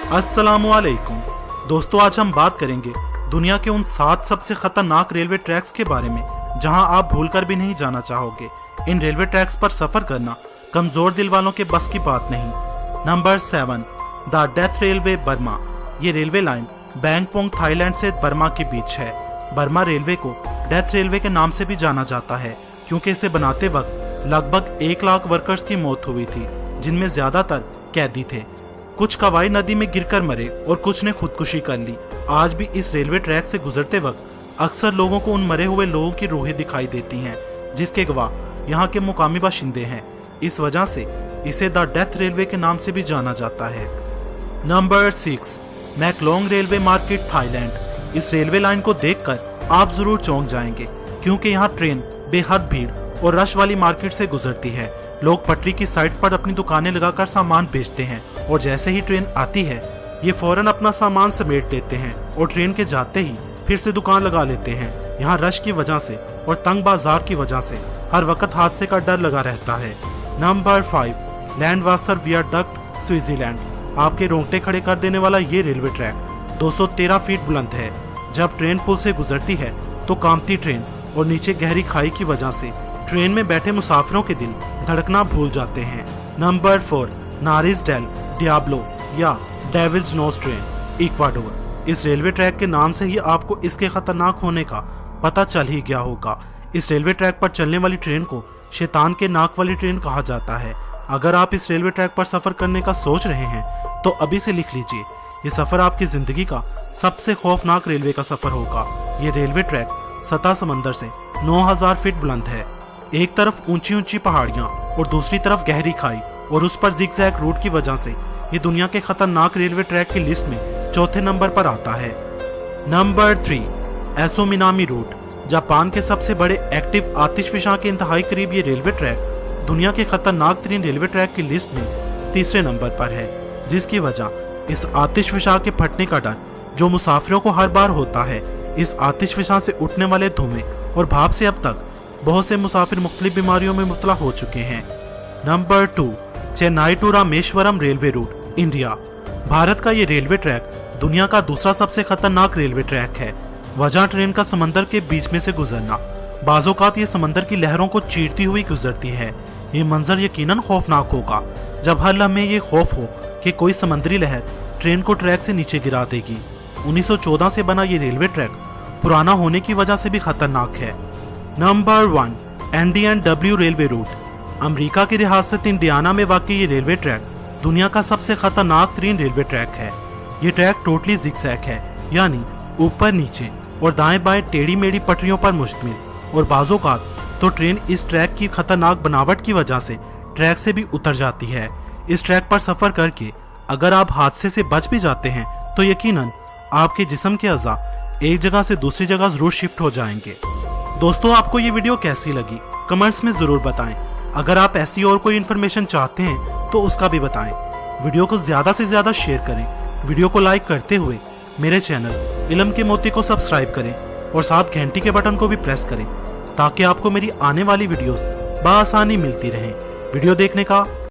अस्सलामुअलैकुम दोस्तों, आज हम बात करेंगे दुनिया के उन 7 सबसे खतरनाक रेलवे ट्रैक्स के बारे में जहां आप भूलकर भी नहीं जाना चाहोगे। इन रेलवे ट्रैक्स पर सफर करना कमजोर दिल वालों के बस की बात नहीं। Number 7, the death railway Burma. ये रेलवे लाइन बैंगपोंग थाईलैंड से बर्मा के बीच है। बर्मा रेलवे को डेथ रेलवे के नाम से भी जाना जाता है क्योंकि इसे बनाते वक्त लगभग 1 लाख वर्कर्स की मौत हुई थी, जिनमें ज्यादातर कैदी थे। कुछ कवाई नदी में गिरकर मरे और कुछ ने खुदकुशी कर ली। आज भी इस रेलवे ट्रैक से गुजरते वक्त अक्सर लोगों को उन मरे हुए लोगों की रूहें दिखाई देती हैं, जिसके गवाह यहाँ के मुकामी बाशिंदे हैं। इस वजह से इसे द डेथ रेलवे के नाम से भी जाना जाता है। Number 6, Maeklong railway market Thailand. इस रेलवे लाइन को देखकर आप जरूर चौंक जाएंगे क्योंकि यहाँ ट्रेन बेहद भीड़ और रश वाली मार्केट से गुजरती है। लोग पटरी की साइड पर अपनी दुकानें लगाकर सामान बेचते हैं और जैसे ही ट्रेन आती है ये फौरन अपना सामान समेट लेते हैं और ट्रेन के जाते ही फिर से दुकान लगा लेते हैं। यहाँ रश की वजह से और तंग बाजार की वजह से हर वक्त हादसे का डर लगा रहता है। Number 5, Landwasser viaduct Switzerland. आपके रोंगटे खड़े कर देने वाला ये रेलवे ट्रैक 213 फीट बुलंद है। जब ट्रेन पुल से गुजरती है तो कांपती ट्रेन और नीचे गहरी खाई की वजह से ट्रेन में बैठे मुसाफिरों के दिल धड़कना भूल जाते हैं। नंबर 4, नारिस डेल डियाब्लो या डेविल्स नोज ट्रेन, इक्वाडोर। इस रेलवे ट्रैक के नाम से ही आपको इसके खतरनाक होने का पता चल ही गया होगा। इस रेलवे ट्रैक पर चलने वाली ट्रेन को शैतान के नाक वाली ट्रेन कहा जाता है। अगर आप इस रेलवे ट्रैक पर सफर करने का सोच रहे हैं तो अभी से लिख लीजिए, ये सफर आपकी जिंदगी का सबसे खौफनाक रेलवे का सफर होगा। ये रेलवे ट्रैक सतह समंदर से 9000 फीट बुलंद है। एक तरफ ऊंची ऊंची पहाड़ियां और दूसरी तरफ गहरी खाई और उस पर जिगजैग रूट की वजह से ये दुनिया के खतरनाक रेलवे ट्रैक की लिस्ट में चौथे नंबर पर आता है। नंबर 3, एसो मिनामी रूट। जापान के सबसे बड़े एक्टिव आतिशफिशां के इंतहाई करीब ये रेलवे ट्रैक दुनिया के खतरनाक तरीन रेलवे ट्रैक की लिस्ट में तीसरे नंबर पर है, जिसकी वजह इस आतिशफिशां के फटने का डर जो मुसाफिरों को हर बार होता है। इस आतिशफिशां से उठने वाले धुएं और भाप से अब तक बहुत से मुसाफिर मुख्तलिफ बीमारियों में मुब्तला हो चुके हैं। Number 2, Chennai to Rameswaram railway route, India. Bharat का ये रेलवे ट्रैक दुनिया का दूसरा सबसे खतरनाक रेलवे ट्रैक है। वजह ट्रेन का समंदर के बीच में से गुजरना। बाज़ोकात ये समंदर की लहरों को चीरती हुई गुजरती है। ये मंजर यकीनन खौफनाक होगा जब हर लम्हे ये खौफ हो कि कोई समंदरी लहर ट्रेन को ट्रैक से नीचे गिरा देगी। 1914 से बना ये रेलवे ट्रैक पुराना होने की वजह से भी खतरनाक है। Number 1, NDNW railway route. America की रियासत इंडियाना में वाक़ई ये रेलवे ट्रैक दुनिया का सबसे खतरनाक तरीन रेलवे ट्रैक है। ये ट्रैक टोटली जिगजैग है, यानी ऊपर नीचे और दाएं बाएं टेढ़ी मेढ़ी पटरियों पर मुश्तमिल, और बाज़ोकात तो ट्रेन इस ट्रैक की खतरनाक बनावट की वजह से ट्रैक से भी उतर जाती है। इस ट्रैक पर सफर करके अगर आप हादसे से बच भी जाते हैं तो यकीनन आपके जिस्म के अज़ा एक जगह से दूसरी जगह जरूर शिफ्ट हो जाएंगे। दोस्तों, आपको ये वीडियो कैसी लगी कमेंट्स में जरूर बताएं। अगर आप ऐसी और कोई इन्फॉर्मेशन चाहते हैं तो उसका भी बताएं। वीडियो को ज्यादा से ज्यादा शेयर करें। वीडियो को लाइक करते हुए मेरे चैनल इल्म के मोती को सब्सक्राइब करें और साथ घंटी के बटन को भी प्रेस करें ताकि आपको मेरी आने वाली वीडियोस बआसानी मिलती रहें। वीडियो देखने का